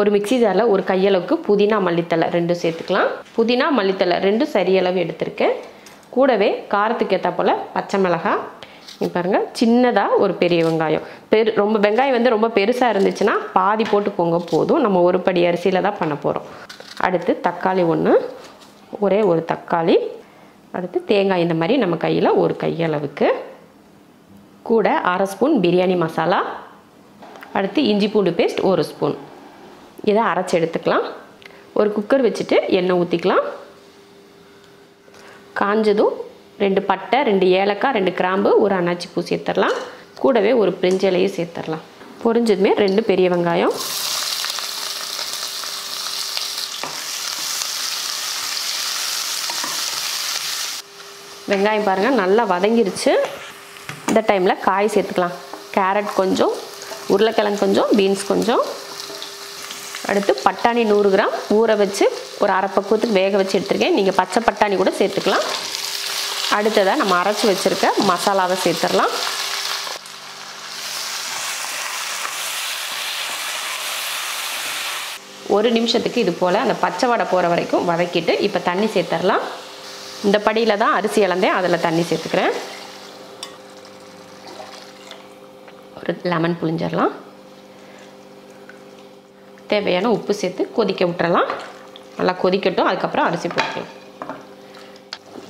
ஒரு மிக்ஸி ஜாரில் ஒரு கையளவுக்கு புதினா மல்லித்தலை 2 சேர்த்துக்கலாம். புதினா மல்லித்தலை 2 சரியளவு எடுத்திருக்கேன். கூடவே காரத்துக்கு ஏற்ற போல் பச்சை மிளகாய், இங்கே பாருங்கள், சின்னதாக ஒரு பெரிய வெங்காயம். ரொம்ப வெங்காயம் வந்து ரொம்ப பெருசாக இருந்துச்சுன்னா பாதி போட்டுக்கோங்க போதும். நம்ம ஒரு படி அரிசியில் தான் பண்ண போகிறோம். அடுத்து தக்காளி 1, ஒரே ஒரு தக்காளி. அடுத்து தேங்காய் இந்த மாதிரி நம்ம கையில் ஒரு கையளவுக்கு. கூட 1/2 ஸ்பூன் பிரியாணி மசாலா. அடுத்து இஞ்சி பூண்டு பேஸ்ட் 1 ஸ்பூன். இதை அரைச்சி எடுத்துக்கலாம். ஒரு குக்கர் வச்சுட்டு எண்ணெய் ஊற்றிக்கலாம். காஞ்சதும் 2 பட்டை, 2 ஏலக்காய், 2 கிராம்பு, ஒரு அன்னாச்சி பூ சேர்த்துடலாம். கூடவே ஒரு பிரிஞ்சி இலையை சேர்த்துடலாம். பொரிஞ்சதுமே 2 பெரிய வெங்காயம், வெங்காயம் பாருங்கள் நல்லா வதங்கிருச்சு. இந்த டைமில் காய் சேர்த்துக்கலாம். கேரட் கொஞ்சம், உருளைக்கிழங்கு கொஞ்சம், பீன்ஸ் கொஞ்சம். அடுத்து பட்டாணி 100 கிராம் ஊற வச்சு ஒரு அரை பக்குவத்துக்கு வேக வச்சு எடுத்துருக்கேன். நீங்கள் பச்சை பட்டாணி கூட சேர்த்துக்கலாம். அடுத்ததாக நம்ம அரைச்சி வச்சுருக்க மசாலாவை சேர்த்துடலாம். ஒரு நிமிஷத்துக்கு இது போல் அந்த பச்சை வடை போகிற வரைக்கும் வதக்கிட்டு இப்போ தண்ணி சேர்த்துடலாம். இந்த படியில் தான் அரிசி இழந்தேன், அதில் தண்ணி சேர்த்துக்கிறேன். ஒரு லெமன் புளிஞ்சிடலாம். தேவையான உப்பு சேர்த்து கொதிக்க விட்டுறலாம். நல்லா கொதிக்கட்டும். அதுக்கப்புறம் அரிசி போட்டுக்கலாம்.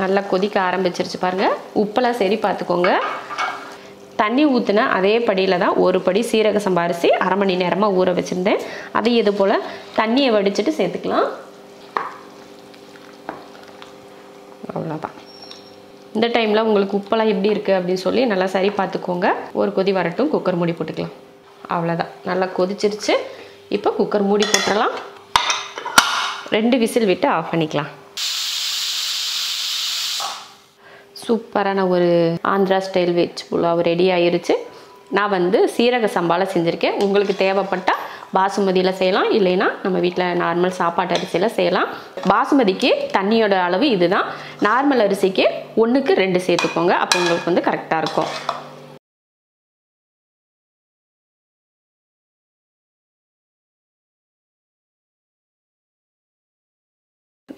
நல்லா கொதிக்க ஆரம்பிச்சிருச்சு பாருங்கள். உப்பெல்லாம் சரி பார்த்துக்கோங்க. தண்ணி ஊற்றின அதே படியில் தான் ஒரு படி சீரக சம்பா அரிசி 1/2 மணி நேரமாக ஊற வச்சுருந்தேன். அதை இது போல் தண்ணியை வடிச்சிட்டு சேர்த்துக்கலாம். அவ்வளோதான். இந்த டைமில் உங்களுக்கு உப்பெல்லாம் எப்படி இருக்குது அப்படின்னு சொல்லி நல்லா சரி பார்த்துக்கோங்க. ஒரு கொதி வரட்டும். குக்கர் மூடி போட்டுக்கலாம். அவ்வளோதான், நல்லா கொதிச்சிருச்சு. இப்போ குக்கர் மூடி போட்டுடலாம். 2 விசில் விட்டு ஆஃப் பண்ணிக்கலாம். சூப்பரான ஒரு Andhra style veg pulao ready ஆயிருச்சு. நான் வந்து சீரக சம்பாவில் செஞ்சுருக்கேன். உங்களுக்கு தேவைப்பட்டால் பாசுமதியில் செய்யலாம், இல்லைன்னா நம்ம வீட்டில் நார்மல் சாப்பாட்டு அரிசியில் செய்யலாம். பாசுமதிக்கு தண்ணியோட அளவு இதுதான். நார்மல் அரிசிக்கு 1க்கு 2 சேர்த்துக்கோங்க. அப்போ உங்களுக்கு வந்து கரெக்டாக இருக்கும்.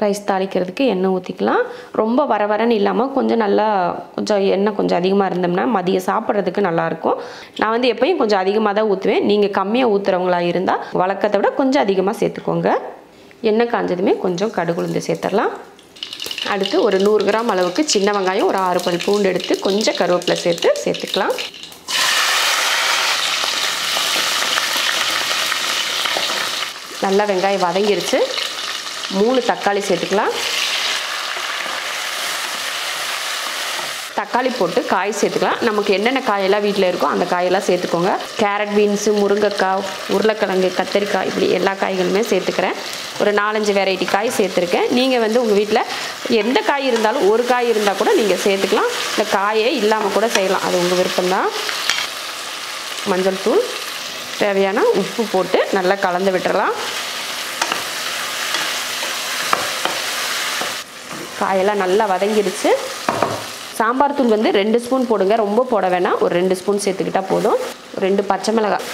ரைஸ் தாளிக்கிறதுக்கு எண்ணெய் ஊற்றிக்கலாம். ரொம்ப வரன்னு இல்லாமல் கொஞ்சம் நல்லா எண்ணெய் கொஞ்சம் அதிகமாக இருந்தோம்னா மதியம் சாப்பிட்றதுக்கு நல்லாயிருக்கும். நான் வந்து எப்பயும் கொஞ்சம் அதிகமாக தான் ஊற்றுவேன். நீங்கள் கம்மியாக ஊற்றுறவங்களா இருந்தால் வழக்கத்தை விட கொஞ்சம் அதிகமாக சேர்த்துக்கோங்க. எண்ணெய் காஞ்சதுமே கொஞ்சம் கடுகுளுந்து சேர்த்துடலாம். அடுத்து ஒரு 100 கிராம் அளவுக்கு சின்ன வெங்காயம், ஒரு 6 பல் பூண்டு எடுத்து கொஞ்சம் கருவேப்பிலை சேர்த்துக்கலாம். நல்லா வெங்காயம் வதங்கிருச்சு. 3 தக்காளி சேர்த்துக்கலாம். தக்காளி போட்டு காய் சேர்த்துக்கலாம். நமக்கு என்னென்ன காயெல்லாம் வீட்டில் இருக்கோ அந்த காயெல்லாம் சேர்த்துக்கோங்க. கேரட், பீன்ஸு, முருங்கைக்காய், உருளைக்கிழங்கு, கத்திரிக்காய், இப்படி எல்லா காய்களுமே சேர்த்துக்கிறேன். ஒரு 4-5 வெரைட்டி காய் சேர்த்துருக்கேன். நீங்கள் வந்து உங்கள் வீட்டில் எந்த காய் இருந்தாலும் ஒரு காய் இருந்தால் கூட நீங்கள் சேர்த்துக்கலாம். இந்த காயே இல்லாமல் கூட செய்யலாம், அது உங்கள் விருப்பம்தான். மஞ்சள் தூள், தேவையான உப்பு போட்டு நல்லா கலந்து விட்டுறலாம். காயெல்லாம் நல்லா வதங்கிடுச்சு. சாம்பார் தூள் வந்து 2 ஸ்பூன் போடுங்க, ரொம்ப போட வேணாம். ஒரு 2 ஸ்பூன் சேர்த்துக்கிட்டால் போதும். 2 பச்சை மிளகாய்,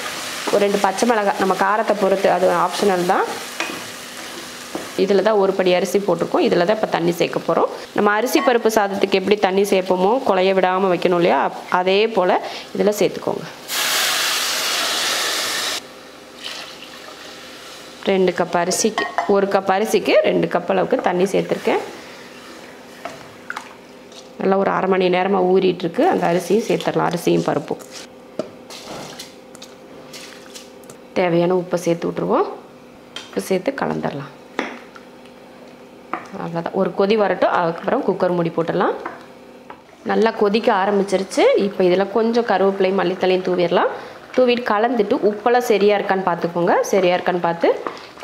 ஒரு 2 பச்சை மிளகாய் நம்ம காரத்தை பொறுத்து, அது ஆப்ஷனல் தான். இதில் தான் ஒரு படி அரிசி போட்டிருக்கோம். இதில் தான் இப்போ தண்ணி சேர்க்க போகிறோம். நம்ம அரிசி பருப்பு சாதத்துக்கு எப்படி தண்ணி சேர்ப்போமோ, குழைய விடாமல் வைக்கணும் இல்லையா, அதே போல் இதில் சேர்த்துக்கோங்க. 2 கப் அரிசிக்கு 1 கப் அரிசிக்கு 2 கப் அளவுக்கு தண்ணி சேர்த்துருக்கேன். நல்லா ஒரு 1/2 மணி நேரமாக ஊறிட்டுருக்கு. அந்த அரிசியும் சேர்த்துடலாம். அரிசியும் பருப்பும் தேவையான உப்பை சேர்த்து விட்ருவோம். உப்பு சேர்த்து கலந்துடலாம். அவ்வளோதான். ஒரு கொதி வரட்டும். அதுக்கப்புறம் குக்கர் மூடி போட்டுடலாம். நல்லா கொதிக்க ஆரம்பிச்சிருச்சு. இப்போ இதில் கொஞ்சம் கருவேப்பிலையும் மல்லித்தலையும் தூவிடலாம். தூவிட்டு கலந்துட்டு உப்பெல்லாம் சரியாக இருக்கான்னு பார்த்துக்கோங்க. சரியாக இருக்கான்னு பார்த்து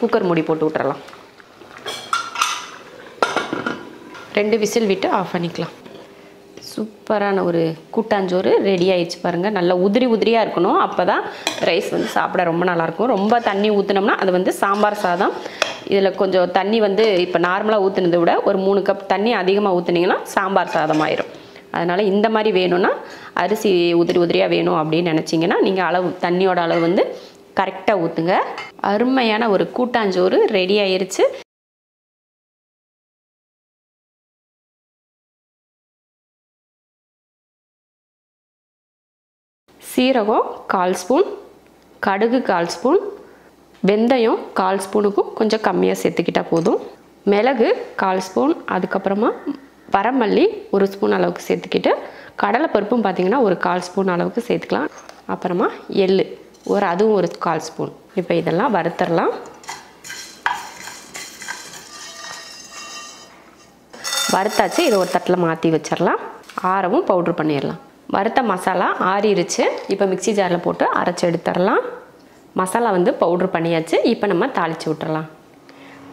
குக்கர் மூடி போட்டு விட்டுறலாம். 2 விசில் விட்டு ஆஃப் பண்ணிக்கலாம். சூப்பரான ஒரு கூட்டாஞ்சோறு ரெடி ஆயிடுச்சு பாருங்கள். நல்லா உதிரி உதிரியாக இருக்கணும். அப்போ தான் ரைஸ் வந்து சாப்பிட ரொம்ப நல்லாயிருக்கும். ரொம்ப தண்ணி ஊற்றினோம்னா அது வந்து சாம்பார் சாதம். இதில் கொஞ்சம் தண்ணி வந்து இப்போ நார்மலாக ஊற்றுனதை விட ஒரு 3 கப் தண்ணி அதிகமாக ஊற்றுனீங்கன்னா சாம்பார் சாதம் ஆயிரும். அதனால் இந்த மாதிரி வேணும்னா, அரிசி உதிரி உதிரியாக வேணும் அப்படின்னு நினச்சிங்கன்னா நீங்கள் அளவு தண்ணியோட அளவு வந்து கரெக்டாக ஊற்றுங்க. அருமையான ஒரு கூட்டாஞ்சோறு ரெடி ஆயிருச்சு. சீரகம் 1/4 ஸ்பூன், கடுகு 1/4 ஸ்பூன், வெந்தயம் 1/4 ஸ்பூனுக்கும் கொஞ்சம் கம்மியாக சேர்த்துக்கிட்டால் போதும். மிளகு 1/4 ஸ்பூன், அதுக்கப்புறமா வரமல்லி 1 ஸ்பூன் அளவுக்கு சேர்த்துக்கிட்டு, கடலைப்பருப்பும் பார்த்திங்கன்னா ஒரு 1/4 ஸ்பூன் அளவுக்கு சேர்த்துக்கலாம். அப்புறமா எள்ளு அதுவும் ஒரு 1/4 ஸ்பூன். இப்போ இதெல்லாம் வறுத்தரலாம். வறுத்தாச்சு. இதை ஒரு தட்டில் மாற்றி வச்சிடலாம். ஆறவும் பவுட்ரு பண்ணிடலாம். வறுத்த மசாலா ஆறிடுச்சு. இப்போ மிக்ஸி ஜாரில் போட்டு அரைச்சி எடுத்துடலாம். மசாலா வந்து பவுட்ரு பண்ணியாச்சு. இப்போ நம்ம தாளித்து விட்டுறலாம்.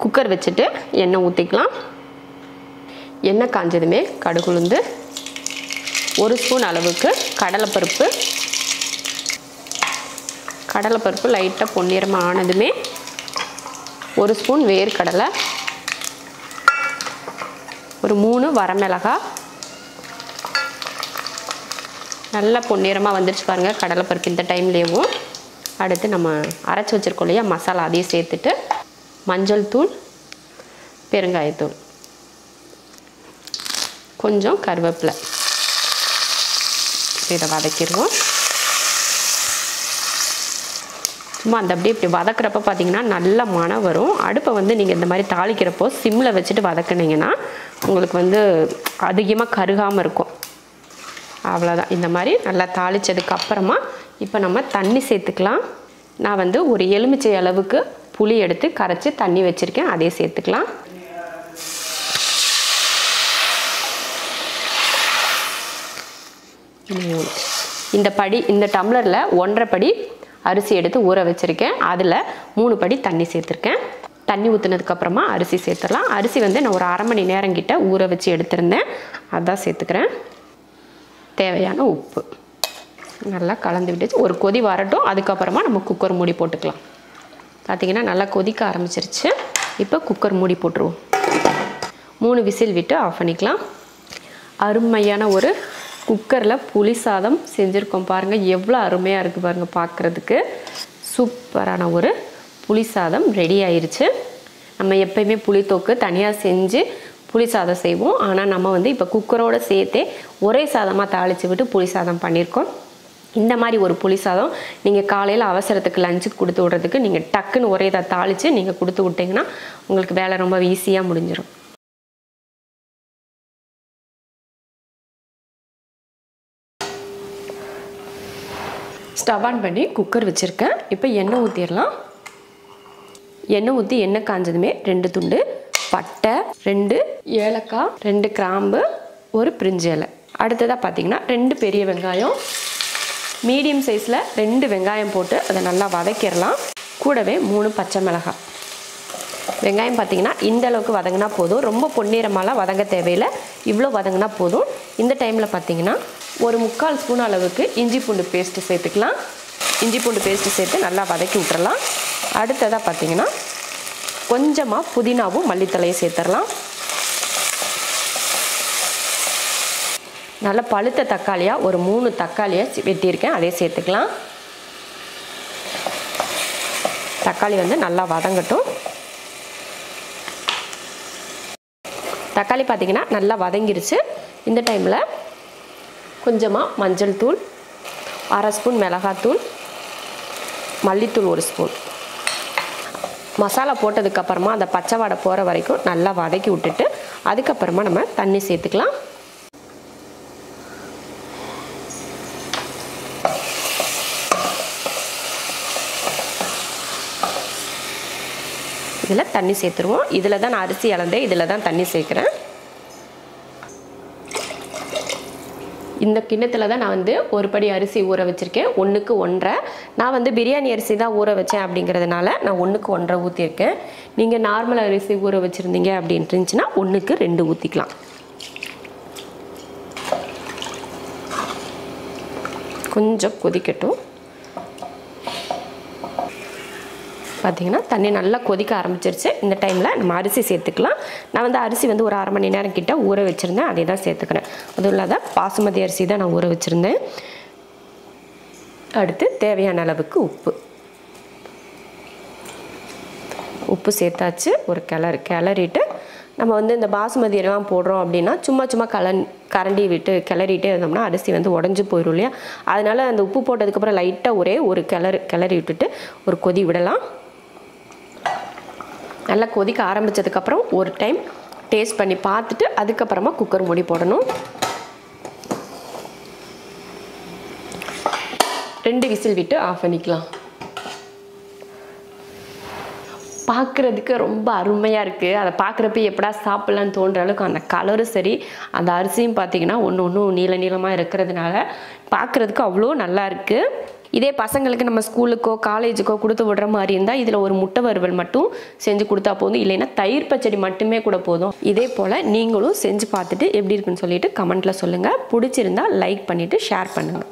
குக்கர் வச்சுட்டு எண்ணெய் ஊற்றிக்கலாம். எண்ணெய் காஞ்சதுமே கடுகு உளுந்து, 1 ஸ்பூன் அளவுக்கு கடலைப்பருப்பு லைட்டாக பொன்னிறமாக ஆனதுமே 1 ஸ்பூன் வேர்க்கடலை, ஒரு 3 வரமிளகாய், நல்லா பொன்னிறமாக வந்துடுச்சு பாருங்கள் கடலைப்பருப்பு இந்த டைம்லேயும். அடுத்து நம்ம அரைச்சி வச்சுருக்கோம் இல்லையா மசாலா, அதையும் சேர்த்துட்டு மஞ்சள் தூள், பெருங்காயத்தூள், கொஞ்சம் கருவேப்பிலை, இதை வதக்கிடுவோம். சும்மா அந்த அப்படியே இப்படி வதக்கிறப்ப பார்த்திங்கன்னா நல்ல மணம் வரும். அடுப்பை வந்து நீங்கள் இந்த மாதிரி தாளிக்கிறப்போ சிம்மில் வச்சுட்டு வதக்குனீங்கன்னா உங்களுக்கு வந்து அதிகமாக கருகாமல் இருக்கும். அவ்வளோதான். இந்த மாதிரி நல்லா தாளித்ததுக்கு அப்புறமா இப்போ நம்ம தண்ணி சேர்த்துக்கலாம். நான் வந்து ஒரு எலுமிச்சை அளவுக்கு புளி எடுத்து கரைச்சி தண்ணி வச்சுருக்கேன், அதையே சேர்த்துக்கலாம். இந்த டம்ளரில் 1.5 படி அரிசி எடுத்து ஊற வச்சுருக்கேன். அதில் 3 படி தண்ணி சேர்த்துருக்கேன். தண்ணி ஊற்றுனதுக்கப்புறமா அரிசி சேர்த்துடலாம். அரிசி வந்து நான் ஒரு அரை மணி நேரம் கிட்ட ஊற வச்சு எடுத்திருந்தேன், அதான் சேர்த்துக்கிறேன். தேவையான உப்பு நல்லா கலந்து விட்டுச்சு. ஒரு கொதி வரட்டும். அதுக்கப்புறமா நம்ம குக்கர் மூடி போட்டுக்கலாம். பார்த்திங்கன்னா நல்லா கொதிக்க ஆரம்பிச்சிருச்சு. இப்போ குக்கர் மூடி போட்டுருவோம். 3 விசில் விட்டு ஆஃப் பண்ணிக்கலாம். அருமையான ஒரு குக்கரில் புளி சாதம் செஞ்சுருக்கோம் பாருங்கள். எவ்வளோ அருமையாக இருக்குது பாருங்கள் பார்க்குறதுக்கு. சூப்பரான ஒரு புளி சாதம் ரெடி ஆயிடுச்சு. நம்ம எப்பயுமே புளித்தொக்கு தனியாக செஞ்சு புளி சாதம் செய்வோம். ஆனால் நம்ம வந்து இப்போ குக்கரோடு சேர்த்தே ஒரே சாதமாக தாளித்து விட்டு புளி சாதம் பண்ணியிருக்கோம். இந்த மாதிரி ஒரு புளி சாதம் நீங்கள் காலையில் அவசரத்துக்கு லஞ்சுக்கு கொடுத்து விட்றதுக்கு நீங்கள் டக்குன்னு ஒரே இதை தாளித்து நீங்கள் கொடுத்து விட்டிங்கன்னா உங்களுக்கு வேலை ரொம்ப ஈஸியாக முடிஞ்சிடும். ஸ்டவ் ஆன் பண்ணி குக்கர் வச்சுருக்கேன். இப்போ எண்ணெய் ஊற்றிடலாம். எண்ணெய் ஊற்றி எண்ணெய் காஞ்சதுமே 2 துண்டு பட்டை, 2 ஏலக்காய், 2 கிராம்பு, 1 பிரிஞ்சி இலை. அடுத்ததாக பார்த்திங்கன்னா 2 பெரிய வெங்காயம், மீடியம் சைஸில் 2 வெங்காயம் போட்டு அதை நல்லா வதக்கிடலாம். கூடவே 3 பச்சை மிளகாய். வெங்காயம் பார்த்திங்கன்னா இந்த அளவுக்கு வதங்கினா போதும். ரொம்ப பொன்னிறமாலாம் வதங்க தேவையில்லை, இவ்வளோ வதங்கினா போதும். இந்த டைமில் பார்த்திங்கன்னா ஒரு 3/4 ஸ்பூன் அளவுக்கு இஞ்சி பூண்டு பேஸ்ட்டு சேர்த்துக்கலாம். இஞ்சி பூண்டு பேஸ்ட்டு சேர்த்து நல்லா வதக்கி விட்டுறலாம். அடுத்ததாக பார்த்திங்கன்னா கொஞ்சமாக புதினாவும் மல்லித்தலையும் சேர்த்துடலாம். நல்லா பழுத்த தக்காளியாக ஒரு 3 தக்காளியை வெட்டியிருக்கேன், அதே சேர்த்துக்கலாம். தக்காளி வந்து நல்லா வதங்கட்டும். தக்காளி பார்த்திங்கன்னா நல்லா வதங்கிருச்சு. இந்த டைமில் கொஞ்சமாக மஞ்சள் தூள், 1/2 ஸ்பூன் மிளகாத்தூள், மல்லித்தூள் 1 ஸ்பூன். மசாலா போட்டதுக்கப்புறமா அந்த பச்சை வாடை போகிற வரைக்கும் நல்லா வதக்கி விட்டுட்டு அதுக்கப்புறமா நம்ம தண்ணி சேர்த்துக்கலாம். இதில் தண்ணி சேர்த்துருவோம். இதில் தான் நான் அரிசி அளந்தேன், இதில் தான் தண்ணி சேர்க்குறேன். இந்த கிண்ணத்தில் தான் நான் வந்து 1 படி அரிசி ஊற வச்சுருக்கேன். 1க்கு 1.5. நான் வந்து பிரியாணி அரிசி தான் ஊற வச்சேன் அப்படிங்கிறதுனால நான் 1க்கு 1.5 ஊற்றிருக்கேன். நீங்கள் நார்மல் அரிசி ஊற வச்சுருந்தீங்க அப்படின்ட்டு இருந்துச்சுன்னா 1க்கு 2 ஊற்றிக்கலாம். கொஞ்சம் கொதிக்கட்டும். பார்த்திங்கன்னா தண்ணி நல்லா கொதிக்க ஆரம்பிச்சிருச்சு. இந்த டைமில் நம்ம அரிசி சேர்த்துக்கலாம். நான் வந்து அரிசி வந்து ஒரு அரை மணி நேரம் கிட்ட ஊற வச்சுருந்தேன், அதே தான் சேர்த்துக்கிறேன். அதுவும் இல்லாத பாசுமதி அரிசி தான் நான் ஊற வச்சுருந்தேன். அடுத்து தேவையான அளவுக்கு உப்பு. உப்பு சேர்த்தாச்சு. ஒரு கிளறிட்டு நம்ம வந்து இந்த பாசுமதி எல்லாம் போடுறோம் அப்படின்னா சும்மா கரண்டி விட்டு கிளறிட்டே இருந்தோம்னா அரிசி வந்து உடஞ்சி போயிடும் இல்லையா. அதனால் அந்த உப்பு போட்டதுக்கப்புறம் லைட்டாக ஒரே ஒரு கிளறி விட்டுட்டு ஒரு கொதி விடலாம். நல்லா கொதிக்க ஆரம்பித்ததுக்கப்புறம் ஒரு டைம் டேஸ்ட் பண்ணி பார்த்துட்டு அதுக்கப்புறமா குக்கர் மூடி போடணும். 2 விசில் விட்டு ஆஃப் பண்ணிக்கலாம். பார்க்குறதுக்கு ரொம்ப அருமையாக இருக்குது. அதை பார்க்குறப்ப எப்படா சாப்பிட்லான்னு தோன்ற அளவுக்கு அந்த கலரும் சரி, அந்த அரிசியும் பார்த்திங்கன்னா ஒன்று நீளமாக இருக்கிறதுனால பார்க்குறதுக்கு அவ்வளோ நல்லா இருக்குது. இதே பசங்களுக்கு நம்ம ஸ்கூலுக்கோ காலேஜுக்கோ கொடுத்து விடுற மாதிரி இருந்தால் இதில் ஒரு முட்டை வறுவல் மட்டும் செஞ்சு கொடுத்தா போதும், இல்லைன்னா தயிர் பச்சடி மட்டுமே கூட போதும். இதே போல் நீங்களும் செஞ்சு பார்த்துட்டு எப்படி இருக்குன்னு சொல்லிட்டு கமெண்ட்டில் சொல்லுங்கள். பிடிச்சிருந்தா லைக் பண்ணிவிட்டு ஷேர் பண்ணுங்கள்.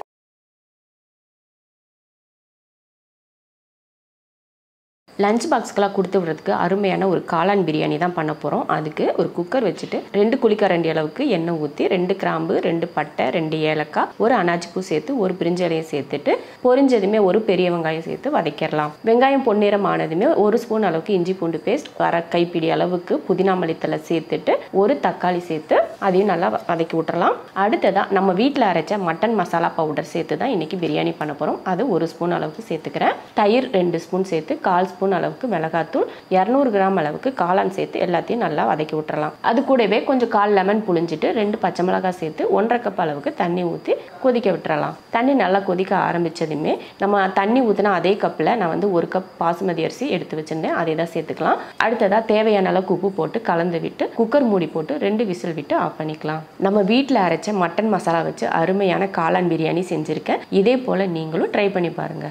லஞ்ச் பாக்ஸ்க்கெலாம் கொடுத்து விடுறதுக்கு அருமையான ஒரு காளான் பிரியாணி தான் பண்ண போகிறோம். அதுக்கு ஒரு குக்கர் வச்சுட்டு 2 குழிக்கரண்டி அளவுக்கு எண்ணெய் ஊற்றி 2 கிராம்பு, 2 பட்டை, 2 ஏலக்காய், ஒரு அனாச்சி பூ சேர்த்து ஒரு பிரிஞ்ச இலையை சேர்த்துட்டு பொரிஞ்சதுமே ஒரு பெரிய வெங்காயம் சேர்த்து வதக்கிடலாம். வெங்காயம் பொன்னிறம் ஆனதுமே 1 ஸ்பூன் அளவுக்கு இஞ்சி பூண்டு பேஸ்ட், 1/2 கைப்பிடி அளவுக்கு புதினா மல்லித்தலை சேர்த்துட்டு ஒரு தக்காளி சேர்த்து அதையும் நல்லா வதக்கி விட்டுறலாம். அடுத்ததாக நம்ம வீட்டில் அரைச்ச மட்டன் மசாலா பவுடர் சேர்த்து தான் இன்றைக்கி பிரியாணி பண்ண போகிறோம். அது 1 ஸ்பூன் அளவுக்கு சேர்த்துக்கிறேன். தயிர் 2 ஸ்பூன் சேர்த்து 1/4 ஸ்பூன் அளவுக்கு மிளகாத்தூள், 200 கிராம் அளவுக்கு காளான் சேர்த்து எல்லாத்தையும் நல்லா வதக்கி விட்டுறலாம். அது கூடவே கொஞ்சம் 1/4 லெமன் புழிஞ்சிட்டு 2 பச்சை மிளகாய் சேர்த்து 1/2 கப் அளவுக்கு தண்ணி ஊற்றி கொதிக்க விட்டுறலாம். தண்ணி நல்லா கொதிக்க ஆரம்பித்ததுமே நம்ம தண்ணி ஊற்றினா அதே கப்பில் நான் வந்து 1 கப் பாசுமதி அரிசி எடுத்து வச்சுருந்தேன், அதை தான் சேர்த்துக்கலாம். அடுத்ததாக தேவையான அளவுக்கு உப்பு போட்டு கலந்து விட்டு குக்கர் மூடி போட்டு 2 விசில் விட்டு ஆஃப் பண்ணிக்கலாம். நம்ம வீட்டில் அரைச்ச மட்டன் மசாலா வச்சு அருமையான காளான் பிரியாணி செஞ்சுருக்கேன். இதே போல் நீங்களும் ட்ரை பண்ணி பாருங்கள்.